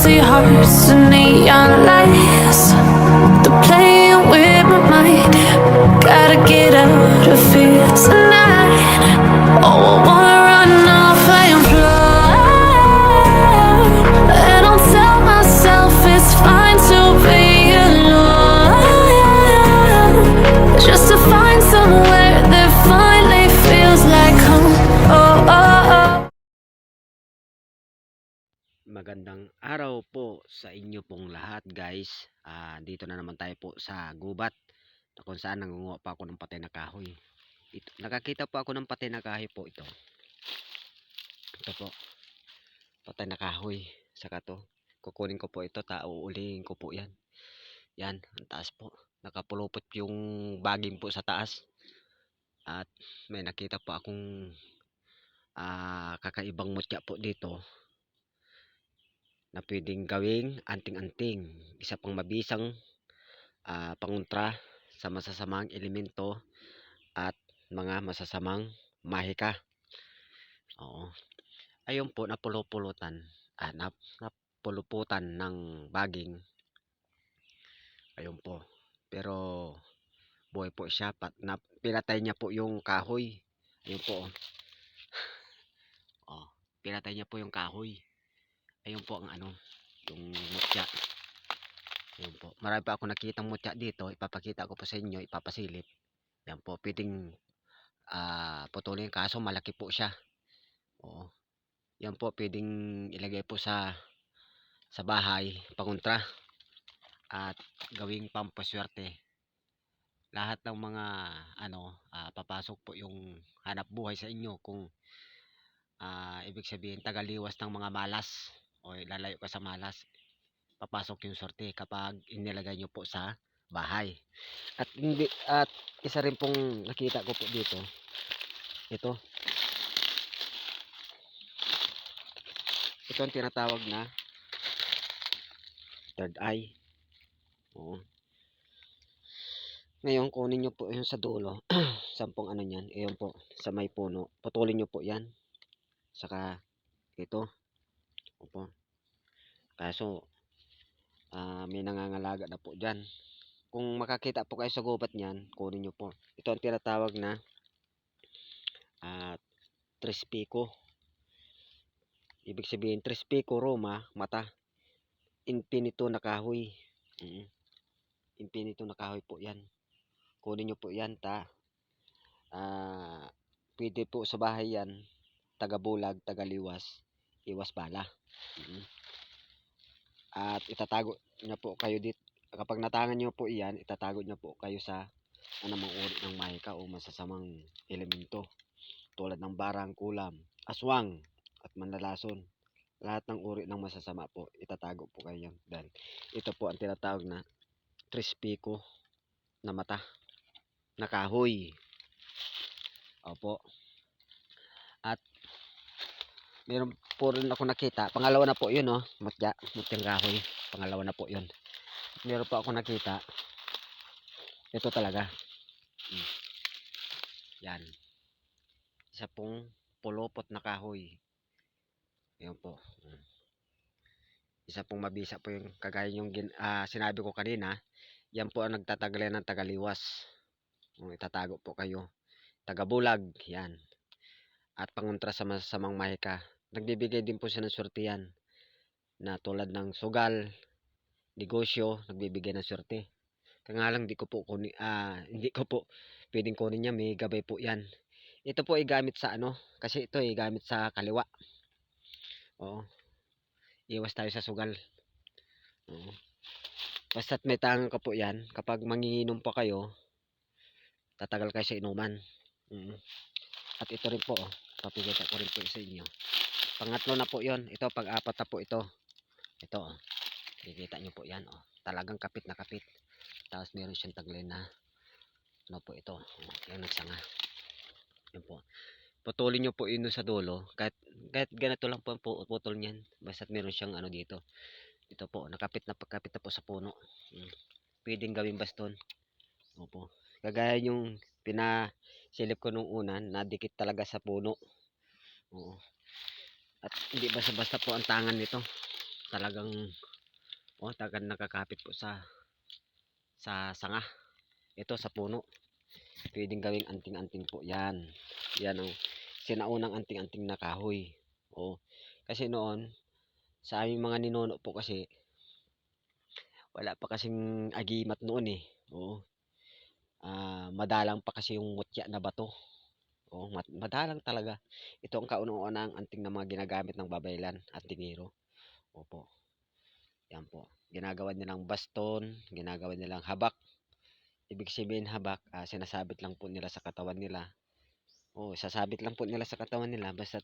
ghostly hearts and neon lights. They're playing with my mind. Gotta get out of here tonight. Oh, I wanna run off and fly. And I'll tell myself it's fine to be alone, just to find somewhere that finally feels like home. Oh, oh, oh. Magandang araw po sa inyo pong lahat, guys. Dito na naman tayo po sa gubat na kung saan nangunguha pa ako ng patay na kahoy. Nakakita po ako ng patay na kahoy po ito. Ito po, patay na kahoy. Saka to, kukunin ko po ito, uulihin ko po yan. Yan, ang taas po. Nakapulupot yung baging po sa taas. At may nakita po akong kakaibang mutya po dito na pwedeng gawing anting-anting. Isa pang mabisang pangontra sa masasamang elemento at mga masasamang mahika. Oo. Ayun po, napuluputan ng baging. Ayun po. Pero buhay po siya. Pinatay niya po yung kahoy. Ayun po. Oh, pinatay niya po yung kahoy. Ayun po ang yung mutya. Ayun po. Marami pa ako nakitang mutya dito. Ipapakita ko po sa inyo, ipapasilip. Yan po, pwedeng putulin, kaso malaki po siya. Oo. Yan po, pwedeng ilagay po sa bahay, pangontra at gawing pampaswerte. Lahat ng mga papasok po yung hanap buhay sa inyo kung ibig sabihin tagaliwas ng mga malas o lalayo ka sa malas, papasok yung swerte kapag inilagay nyo po sa bahay. At isa rin pong nakita ko po dito, ito ang tinatawag na third eye. Oo. Ngayon, kunin nyo po yung sa dulo. Sampung niyan. Ayan po, sa may puno. Putulin nyo po yan. Saka, ito. Opo. Kaso, may nangangalaga na po dyan. Kung makakita po kayo sa gubat niyan, kunin nyo po. Ito ang tinatawag na Trispico. Ibig sabihin, Trispico Roma, mata. Infinito na kahoy. Infinito na kahoy po yan. Kunin nyo po yan, pwede po sa bahay yan, taga-bulag, taga-liwas, iwas bala. At itatago niya po kayo dito. Kapag natangan nyo po iyan, itatago niya po kayo sa anumang uri ng mahika o masasamang elemento tulad ng barang, kulam, aswang at manlalason. Lahat ng uri ng masasama po, itatago po kayo yan. Dahil ito po ang tinatawag na Trispico na mata na kahoy. Opo. At meron po rin ako nakita, pangalawa na po yun, mutyang kahoy, pangalawa na po yun. Meron po ako nakita, ito talaga, yan, isa pong pulupot na kahoy. Ayan po, isa pong mabisa po yung kagaya yung sinabi ko kanina. Yan po ang nagtatagalan ng tagaliwas. Itatago po kayo, tagabulag, yan, at pangontra sa masasamang mahika. Nagbibigay din po siya ng swerte yan, na tulad ng sugal, negosyo, nagbibigay ng swerte. Kaya nga lang hindi ko po pwedeng kunin niya, may gabay po yan. Ito po ay gamit sa kasi ito ay gamit sa kaliwa. Oo. Iwas tayo sa sugal. Oo. Basta't may tangan ka po yan, kapag manginginom pa kayo, tatagal kayo sa inuman. At ito rin po, papakita ko rin po sa inyo. Pangatlo na po yon. Ito, pang-apat na po ito. Ito, kikita nyo po yan. Talagang kapit na kapit. Tapos meron siyang taglay na po ito. Yan nagsanga. Yan po. Putulin nyo po yun sa dulo. Kahit ganito lang po ang putol niyan. Basta't meron siyang dito. Ito po, nakapit na po sa puno. Pwedeng gawing baston. Opo. Kagaya yung pinasilip ko nung unan, nadikit talaga sa puno. Oo. At hindi basta-basta po ang tangan nito. talagang talagang nakakapit po sa sanga. Ito sa puno. Pwedeng gawing anting-anting po. Yan. Yan ang sinaunang anting-anting na kahoy. Oh. Kasi noon sa aming mga ninuno po kasi wala pa kasing agimat noon eh. Oo. Madalang pa kasi yung mutya na bato. Oo, madalang talaga. Ito ang kauna-unang anting na mga ginagamit ng babaylan at tingero. Opo. Yan po. Ginagawa nilang baston, ginagawa nilang habak. Ibig sabihin habak, sinasabit lang po nila sa katawan nila. Oo, sasabit lang po nila sa katawan nila basta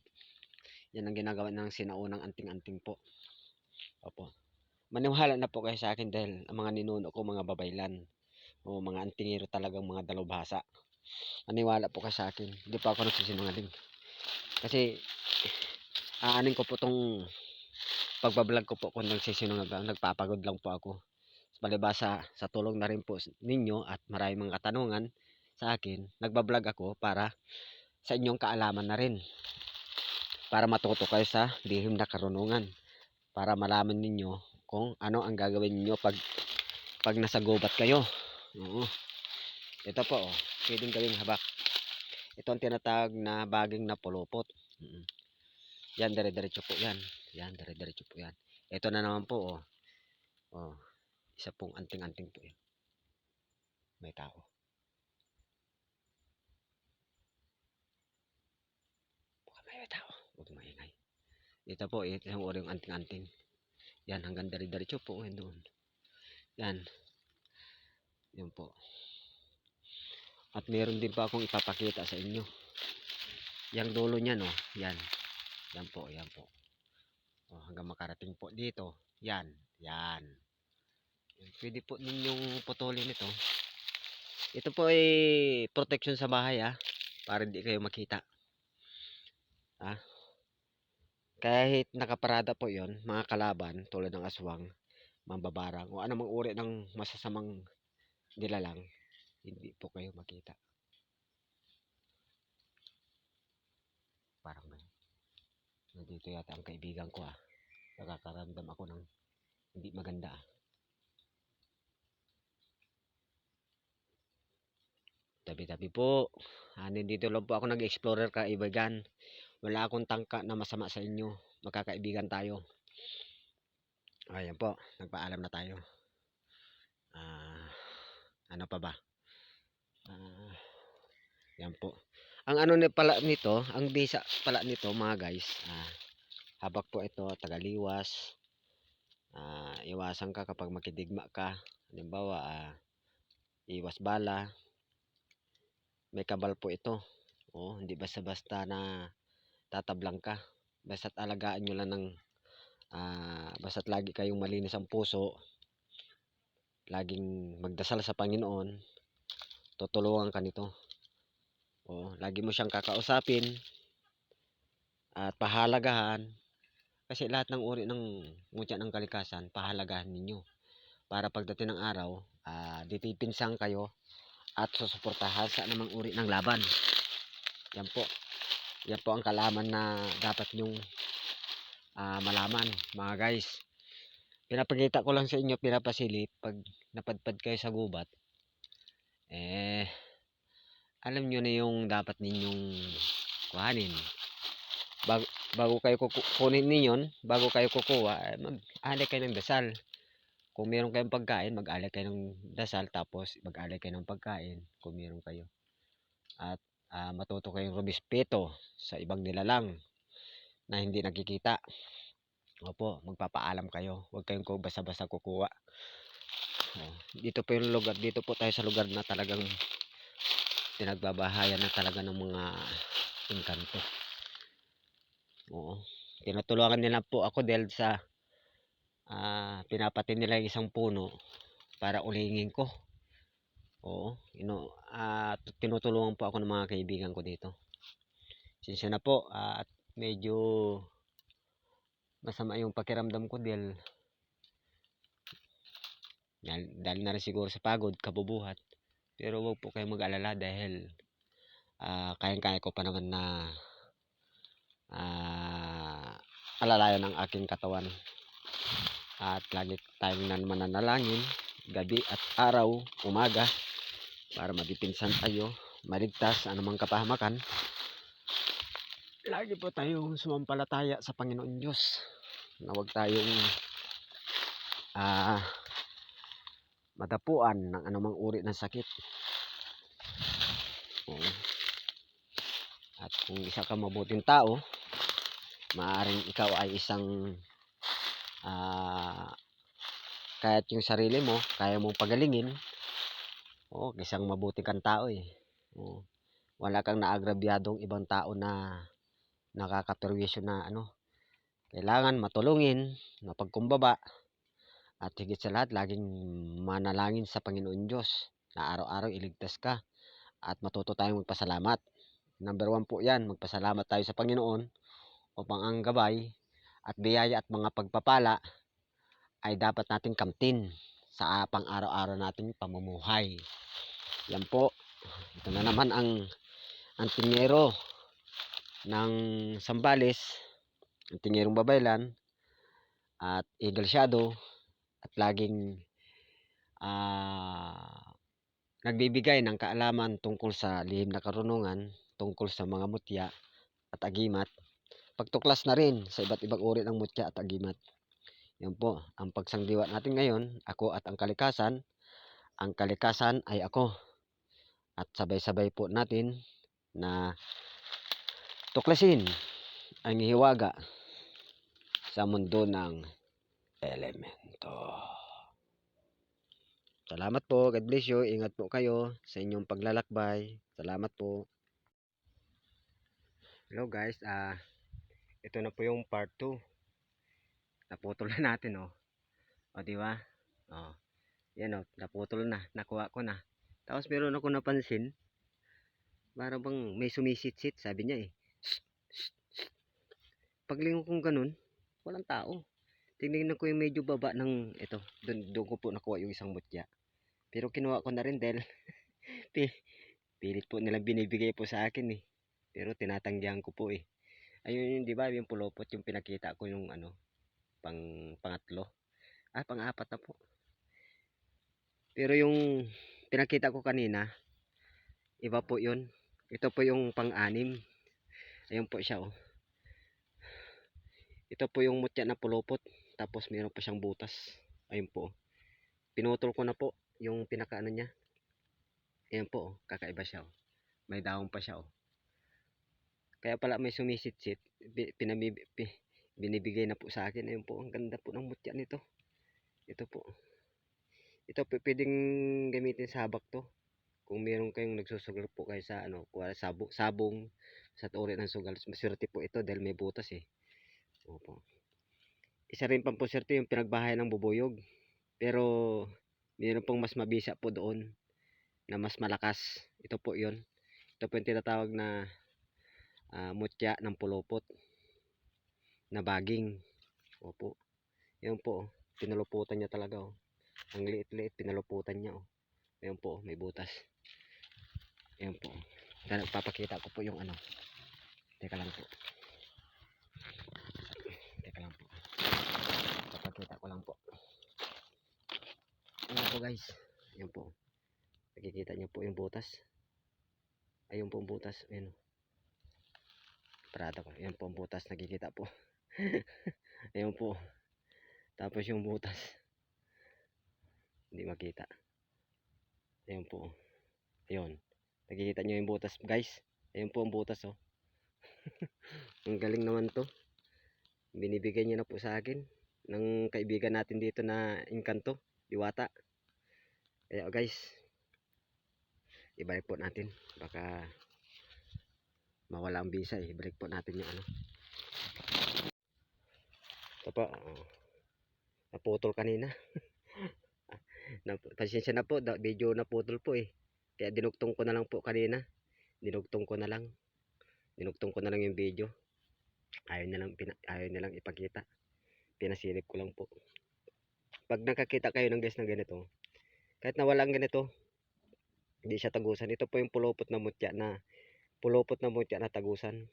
yan ang ginagawa ng sinaunang anting-anting po. Opo. Maniwala na po kayo sa akin dahil ang mga ninuno ko mga babaylan. O mga antingero talagang mga dalubhasa. Maniwala po kayo sa akin. Hindi pa ako nagsisinungaling. Kasi aanin ko po tong pagbablog ko po kung nagsisinungaling. Nagpapagod lang po ako. Palibasa sa tulong na rin po ninyo at maraming mga katanungan sa akin, nagbablog ako para sa inyong kaalaman na rin. Para matuto kayo sa lihim na karunungan. Para malaman ninyo kung ano ang gagawin niyo pag nasa gubat kayo. Oo. Ito po, pwedeng gawing habak. Ito ang tinatawag na baging na pulupot. Yan, dire-diretso po yan. Yan, dire-diretso po yan. Ito na naman po, isa pong anting-anting po yan. May tao. Baka may tao. Huwag maingay. Ito po, isang uri yung anting-anting. Yan, hanggang dire-diretso po yan doon. Yan. Yan po. At meron din pa akong ipapakita sa inyo. Yang dulo niya, no? Yan. Yan po, yan po. Hanggang makarating po dito. Yan. Yan. Pwede po ninyong putulin ito. Ito po ay protection sa bahay para hindi kayo makita. Kahit nakaparada po yon mga kalaban tulad ng aswang, mambabarang o anumang uri ng masasamang nilalang, hindi po kayo makita. Parang nandito yata ang kaibigan ko nakakaramdam ako ng hindi maganda Tabi-tabi po. Nandito lang po ako nag-explorer kaibigan. Wala akong tangka na masama sa inyo. Magkakaibigan tayo. Ayan po, nagpaalam na tayo. Ano pa ba? Yan po. Ang ano pala nito, ang bisa pala nito mga guys, habak po ito, tagaliwas. Iwasan ka kapag makidigma ka. Halimbawa, iwas bala. May kabal po ito. Hindi basta-basta na tatablang ka. Basta't alagaan nyo lang ng basta't lagi kayong malinis ang puso. Laging magdasal sa Panginoon. Tutulungan ka nito. Lagi mo siyang kakausapin at pahalagahan. Kasi lahat ng uri ng mutya ng kalikasan, pahalagahan ninyo. Para pagdating ng araw, ditipinsang kayo at susuportahan sa namang uri ng laban. Yan po. Yan po ang kalaman na dapat nyong malaman mga guys. Pinapakita ko lang sa inyo, pinapasilip pag napadpad kayo sa gubat. Alam nyo na yung dapat ninyong kuhanin. Bago kayo kukunin ninyon, bago kayo kukuha, mag-alay kayo ng dasal. Kung meron kayong pagkain, mag-alay kayo ng dasal, tapos mag-alay kayo ng pagkain kung meron kayo. At matuto kayong rumispeto sa ibang nilalang na hindi nakikita. Opo, magpapaalam kayo. Huwag kayong basta-basta kukuha. Dito po yung lugar, dito po tayo sa lugar na talagang pinagbabahayan na talaga ng mga engkanto. Tinutulungan nila po ako dahil sa pinapati nila yung isang puno para ulingin ko. Tinutulungan po ako ng mga kaibigan ko dito. Sinsya na po at medyo masama yung pakiramdam ko dahil na rin siguro sa pagod, kabubuhat. Pero huwag po kayong mag-alala dahil kayang-kaya ko pa naman na alalayan ng aking katawan. At lagi tayong mananalangin gabi at araw, umaga, para mapipinsan tayo, maligtas anumang kapahamakan. Lagi po tayong sumampalataya sa Panginoon Diyos na huwag tayong madapuan ng anumang uri ng sakit. Oo. At kung isa ka mabuting tao, maaaring ikaw ay isang kahit yung sarili mo, kaya mong pagalingin. Oo, isang mabuti kang tao eh. Oo. Wala kang naagrabyadong ibang tao na nakakaperwisyo na kailangan matulungin, mapagkumbaba, at higit sa lahat, laging manalangin sa Panginoon Diyos na araw-araw iligtas ka at matuto tayong magpasalamat. Number 1 po yan, magpasalamat tayo sa Panginoon upang ang gabay at biyaya at mga pagpapala ay dapat nating kamtin sa pang-araw-araw nating pamumuhay. Yan po, ito na naman ang tingero ng Sambales, ang tingerong Babaylan at Eagle Shadow, at laging nagbibigay ng kaalaman tungkol sa lihim na karunungan, tungkol sa mga mutya at agimat, pagtuklas na rin sa iba't ibang uri ng mutya at agimat. Yan po ang pagsangdiwa natin ngayon, ako at ang kalikasan. Ang kalikasan ay ako, at sabay-sabay po natin na tuklasin ang hiwaga sa mundo ng elemento. Salamat po. God bless you. Ingat po kayo sa inyong paglalakbay. Salamat po. Hello guys. Ito na po yung part 2. Naputol na natin oh. O di ba? Oh. Yan oh, naputol na. Nakuha ko na. Tapos meron ako napansin. Para bang may sumisit-sit, sabi niya eh. Paglingon kong ganun, walang tao. Tingnan ko yung medyo baba ng ito. Doon ko po nakuha yung isang mutya. Pero kinuha ko na rin dahil pilit po nilang binibigay po sa akin eh. Pero tinatanggihan ko po eh. Ayun yung, di ba, yung pulopot yung pinakita ko yung pangatlo. Pang-apat na po. Pero yung pinakita ko kanina, iba po yun. Ito po yung pang-anim. Ayun po siya oh. Ito po yung mutya na pulopot. Tapos meron pa siyang butas. Ayun po. Pinutol ko na po yung pinakaano niya. Ayun po oh. Kakaiba siya oh. May dahon pa siya oh. Kaya pala may sumisit-sit. Binibigay na po sa akin. Ayun po. Ang ganda po ng mutya nito. Ito po. Ito po pwedeng gamitin sa habak to. Kung meron kayong nagsusugal po kayo sa sabong sa uri ng sugal. Maswerte po ito dahil may butas eh. Opo. Isa rin pang po swerte yung pinagbahay ng bubuyog. Pero meron pong mas mabisa po doon na mas malakas. Ito po yun. Ito po yung tinatawag na mutya ng pulopot na baging. Opo. Yan po. Pinaluputan niya talaga oh. Ang liit-liit, pinaluputan niya oh. Ayan po, may butas. Ayan po. Nagpapakita ko po yung Teka lang po. Teka lang po. Papakita ko lang po. Ayan po guys. Ayan po. Nakikita niyo po yung butas. Ayun po ang butas. Ayan. Parada ko. Ayan po ang butas. Nakikita po. Ayan po. Tapos yung butas. Hindi makita. Ayan po. Ayun. Nakikita niyo yung butas guys. Ayan po ang butas oh. Ang galing naman to. Binibigay niya na po sa akin ng kaibigan natin dito na Encanto, Diwata. Kaya guys, ibalik po natin. Baka mawala ang bisa eh. Ibalik po natin yung Ito po. Naputol kanina. Pasensya na po. Video naputol po eh. Kaya dinugtong ko na lang po kanina. Dinugtong ko na lang yung video. Ayaw nilang ipakita. Pinasilip ko lang po. Pag nakakita kayo ng guys na ganito, kahit na walang ganito, hindi siya tagusan. Ito po yung pulopot na mutya na tagusan.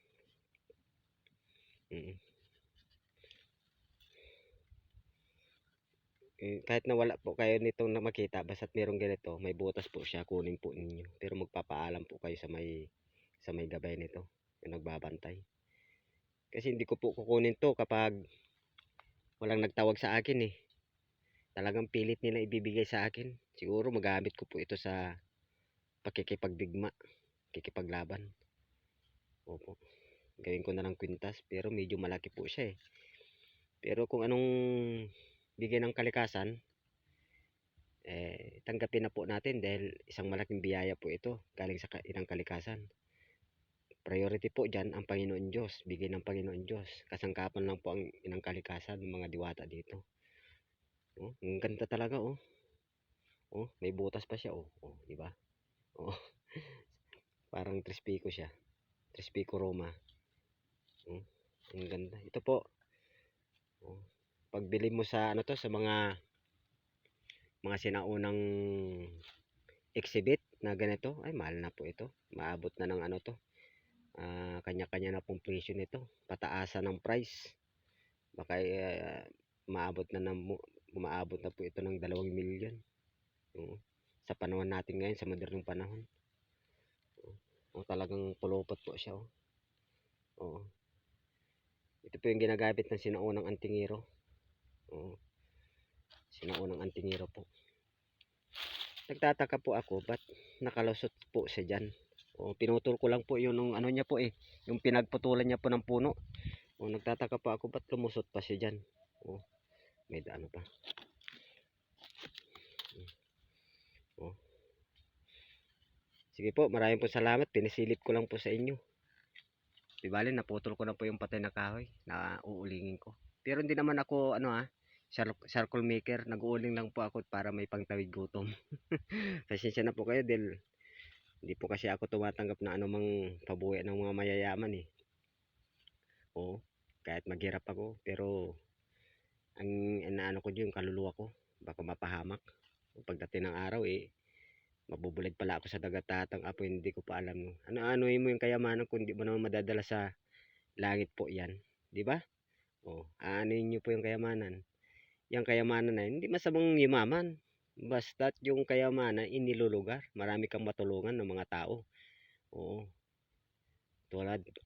Kahit na wala po kayo nitong na makita basta't merong ganito, may butas po siya, kunin po ninyo. Pero magpapaalam po kayo sa may gabay nito, yung nagbabantay. Kasi hindi ko po kukunin 'to kapag walang nagtawag sa akin, eh. Talagang pilit nila ibibigay sa akin. Siguro magamit ko po ito sa pakikipagdigma, pakikipaglaban. Opo, gawin ko na lang kwintas pero medyo malaki po siya, eh. Pero kung anong bigay ng kalikasan, tanggapin na po natin dahil isang malaking biyaya po ito galing sa inang kalikasan. Priority po diyan ang Panginoon Diyos, bigay ng Panginoon Diyos. Kasangkapan lang po ang inang kalikasan, ng mga diwata dito. Oh, ang ganda talaga, oh. Oh, may butas pa siya, oh. Oh, di ba? Oh, parang Trispico siya. Trispico Roma. Oh, ang ganda. Ito po, oh. Pagbili mo sa ano to, sa mga sinaunang exhibit na ganito, ay mahal na po ito. Maabot na ng ano to. Kanya-kanya na pong presyo nito. Pataasan ng price. Baka maabot na umaabot na po ito ng 2 milyon. Oo. Sa panahon natin ngayon, sa modernong panahon. Oo, talagang pulupot po siya. Oh. Oo. Ito po yung ginagamit ng sinaunang antingero. Oo. Sinaunang antingero po. Nagtataka po ako, ba't nakalusot po siya dyan? O, pinutol ko lang po yung ano niya po, eh. Yung pinagputulan niya po ng puno. O, nagtataka po ako, ba't lumusot pa siya dyan? O, may ano pa. O. Sige po, maraming po salamat. Pinisilip ko lang po sa inyo. Di bale, naputol ko na po yung patay na kahoy na uulingin ko. Pero hindi naman ako, circle maker. Nag-uuling lang po ako para may pangtawid gutom. Pasensya na po kayo dahil hindi po kasi ako tumatanggap na anumang pabuhay ng mga mayayaman, eh. Oo, kahit maghirap ako. Pero, ang inaano ko dyan, yung kaluluwa ko. Baka mapahamak. Pagdating ng araw, mabubulig pala ako sa dagat-tatang apo, hindi ko pa alam. Ano-anoin mo yung kayamanan kung hindi mo naman madadala sa langit po yan. Di ba? O, aanuin nyo po yung kayamanan. Yung kayamanan na yun, hindi masamang yumaman. Basta't yung kayamanan inilulugar. Marami kang matulungan ng mga tao. Oo.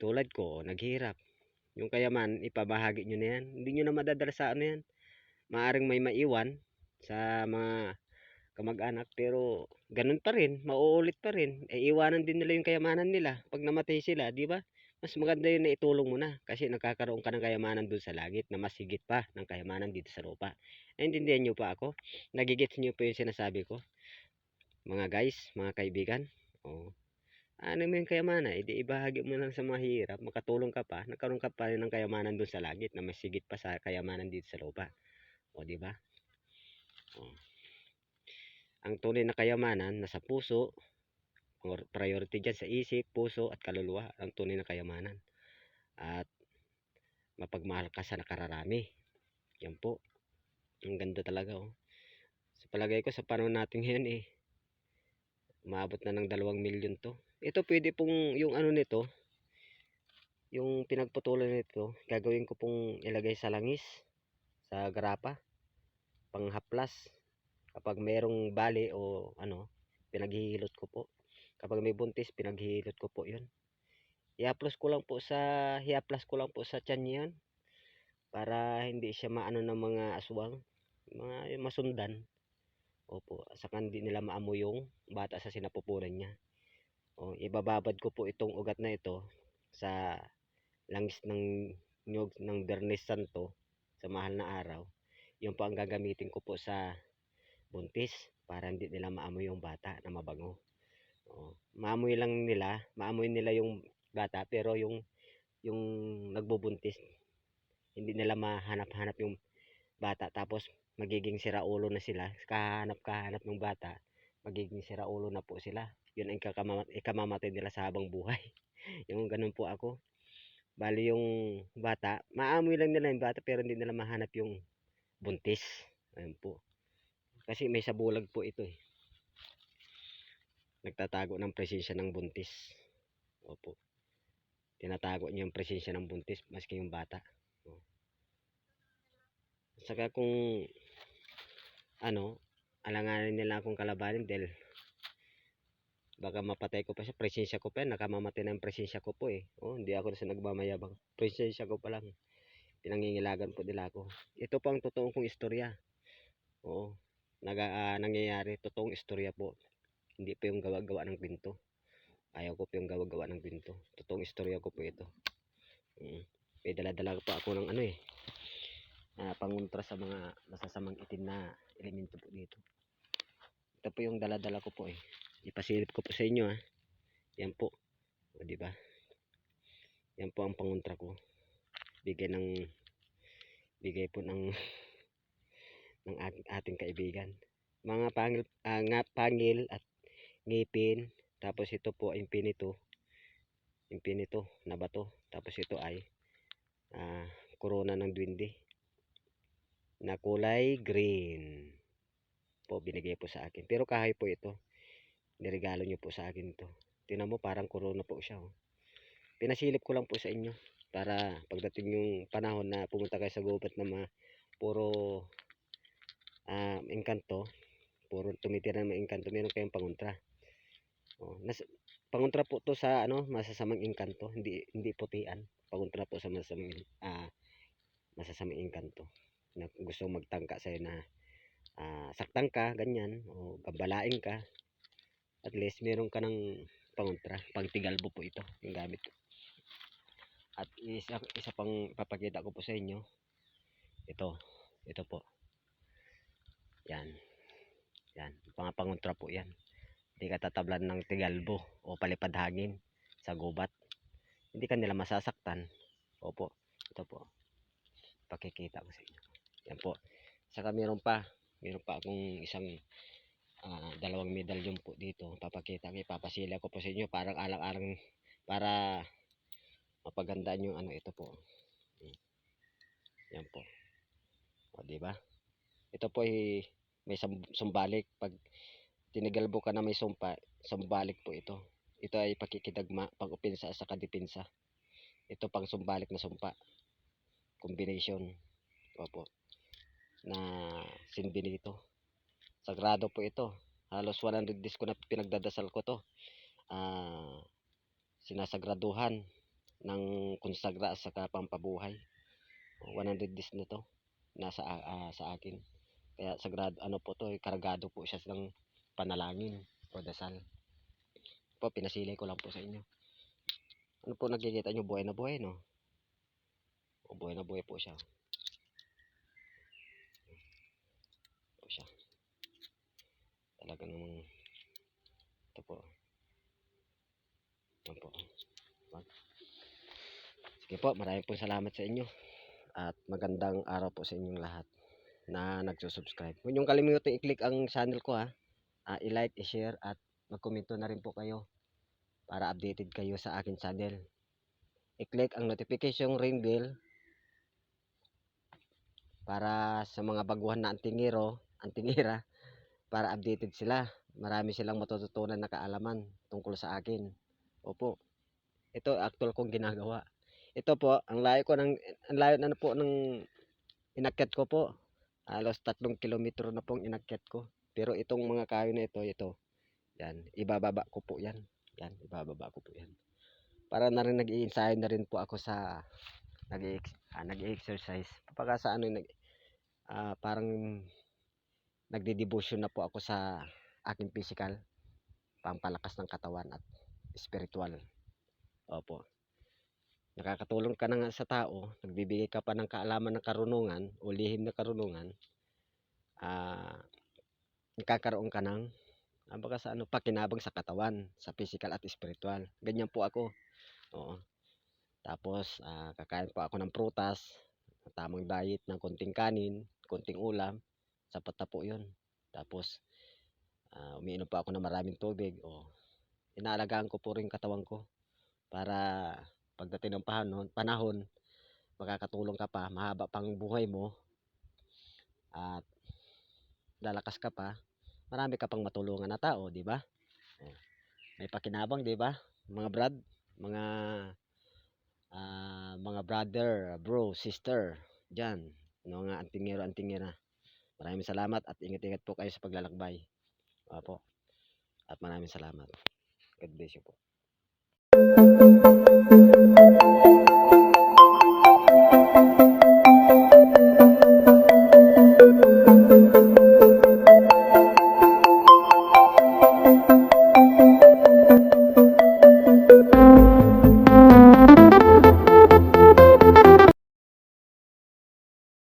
Tulad ko, naghirap. Yung kayamanan, ipabahagi nyo na yan. Hindi nyo na madadala sa ano yan. Maaring may maiwan sa mga kamag-anak, pero ganun pa rin, mauulit pa rin. Iwanan din nila yung kayamanan nila pag namatay sila, di ba? Mas maganda yun na itulong mo na kasi nagkakaroon ka ng kayamanan dun sa langit na mas higit pa ng kayamanan dito sa lupa. Naintindihan nyo pa ako? Nagigits nyo pa yung sinasabi ko? Mga guys, mga kaibigan? Oh. Ano mo yung kayamanan? Di ibahagi mo lang sa mahirap, makatulong ka pa, nagkaroon ka pa rin ng kayamanan dun sa langit na mas higit pa sa kayamanan dito sa lupa. O, di ba? Oh. Ang tunay na kayamanan nasa puso, priority dyan sa isip, puso at kaluluwa, ang tunay na kayamanan. At mapagmahal ka sa nakararami. Yan po. Ang ganda talaga, oh. Sa palagay ko sa panahon natin ngayon, maabot na ng 2 milyon to. Ito pwede pong yung ano nito, yung pinagputulan nito, gagawin ko pong ilagay sa langis, sa garapa, panghaplas. Kapag merong bali o pinaghihilot ko po. Kapag may buntis, pinaghihilot ko po 'yun. Ihaplas ko lang po sa tiyan niyan para hindi siya maano ng mga aswang, mga masundan. Opo, saka hindi nila maamoy yung bata sa sinapupunan niya. O, ibababad ko po itong ugat na ito sa langis ng nyug ng Biyernes Santo sa mahal na araw. Yun po ang gagamitin ko po sa buntis para hindi nila maamoy yung bata na mabango. Maamoy nila yung bata pero yung nagbubuntis hindi nila mahanap-hanap yung bata tapos magiging siraulo na sila. Kahanap ng bata, magiging siraulo na po sila. Yun ang ikamamatay nila sa habang buhay. Yung ganun po ako. Bali yung bata, maamoy lang nila yung bata pero hindi nila mahanap yung buntis. Ayun po. Kasi may sabulag po ito, nagtatago ng presensya ng buntis. Opo. Tinatago niya yung presensya ng buntis maski yung bata. Saka kung ano, alanganin nila akong kalabanin dahil baka mapatay ko pa siya. Presensya ko pa yan, nakamamatay na yung presensya ko po eh. Oh, hindi ako sa nagmamayabang. Presensya ko pa lang. Pinangingilagan po nila ako. Ito po ang totoong kong istorya. Oo. Nangyayari. Totoong istorya po. Hindi po yung gawa-gawa ng pinto. Ayaw ko po yung gawa-gawa ng pinto. Totoong istorya ko po ito. May dala-dala po ako ng ano eh. Pangontra sa mga masasamang itim na elemento po dito. Ito po yung dala-dala ko po eh. Ipasilip ko po sa inyo ha. Yan po. O diba? Yan po ang pangontra ko. Bigay po ng ating kaibigan. Mga pangil at ngipin. Tapos ito po infinito na bato. Tapos ito ay corona ng duwende na kulay green po, binigay po sa akin. Pero kahoy po ito. Niregalo nyo po sa akin to. Tingnan mo, parang corona po siya. Oh. Pinasilip ko lang po sa inyo para pagdating yung panahon na pumunta kayo sa gubat na puro engkanto, puro tumitira ng engkanto, meron kayong pangontra. Oh, pangontra po to sa masasamang engkanto, hindi putian. Pangontra po sa masasamang engkanto na gusto magtangka sa'yo na saktan ka, ganyan, o gambalain ka. At least meron ka ng pangontra. Pagtigalbo po ito yung gamit ko. At isa pang papakita ko po sa inyo, ito po, yan, pangontra po yan. Hindi ka tatablan ng tigalbo o palipad hangin sa gubat, hindi ka nila masasaktan. Opo, ito po, pakikita ko sa inyo. Yan po. Saka meron pa akong isang dalawang medalyon po dito. Ipapasila ko po sa inyo parang alang-alang para mapagandaan yung ito po. Yan po. O, diba? Ito po ay may sumbalik. Pag tinigalbo ka na may sumbalik po ito. Ito ay pakikidagma, pag-upinsa sa kadipinsa. Ito pang sumbalik na sumpa. Combination. Opo. Na sinbinito. Sagrado po ito. Halos 100 days ko na pinagdadasal ko to. Sinasagraduhan ng konsagra sa pampabuhay. 100 days na to nasa sa akin. Kaya sagrado po to, karagado po siya ng panalangin o dasal. Po, pinasilay ko lang po sa inyo. Ano po nakikita nyo? Buhay na buhay, no? O, buhay na buhay po siya. Po siya. Talaga namang ito po. Ito po. Sige po, maraming po salamat sa inyo. At magandang araw po sa inyong lahat na nagsusubscribe. Huwag niyong kalimutan i-click ang channel ko ha. I-like, i-share at mag-komento na rin po kayo para updated kayo sa akin channel. I-click ang notification ring bell para sa mga baguhan na antingera para updated sila. Marami silang matututunan na kaalaman tungkol sa akin. Opo. Ito actual kong ginagawa. Ito po, ang layo na po ng inakyat ko po. Halos 3 kilometro na pong inakyat ko. Pero itong mga kahoy na ito, yan, ibababa ko po yan. Yan, ibababa ko po yan. Para na rin nag-i-ensayo na rin po ako sa nag-i-exercise. Kapag sa parang nagde-devotion na po ako sa aking physical, pampalakas ng katawan at spiritual. Opo. Nakakatulong ka na nga sa tao, nagbibigay ka pa ng kaalaman ng karunungan o lihim na karunungan, nakakaroon ka ng pakinabang sa katawan, sa physical at spiritual. Ganyan po ako. Oo. Tapos kakain po ako ng prutas, tamang diet ng konting kanin, konting ulam, sapat na po 'yun. Tapos umiinom pa ako ng maraming tubig. Inaalagaan ko po rin katawan ko para pagdating ng panahon makakatulong ka pa, mahaba pang buhay mo at lalakas ka pa, marami ka pang matulungan na tao, di ba? May pakinabang, di ba? Mga brother, bro, sister, diyan, mga antingera, Maraming salamat at ingat-ingat po kayo sa paglalakbay. Opo. At maraming salamat. God bless you po.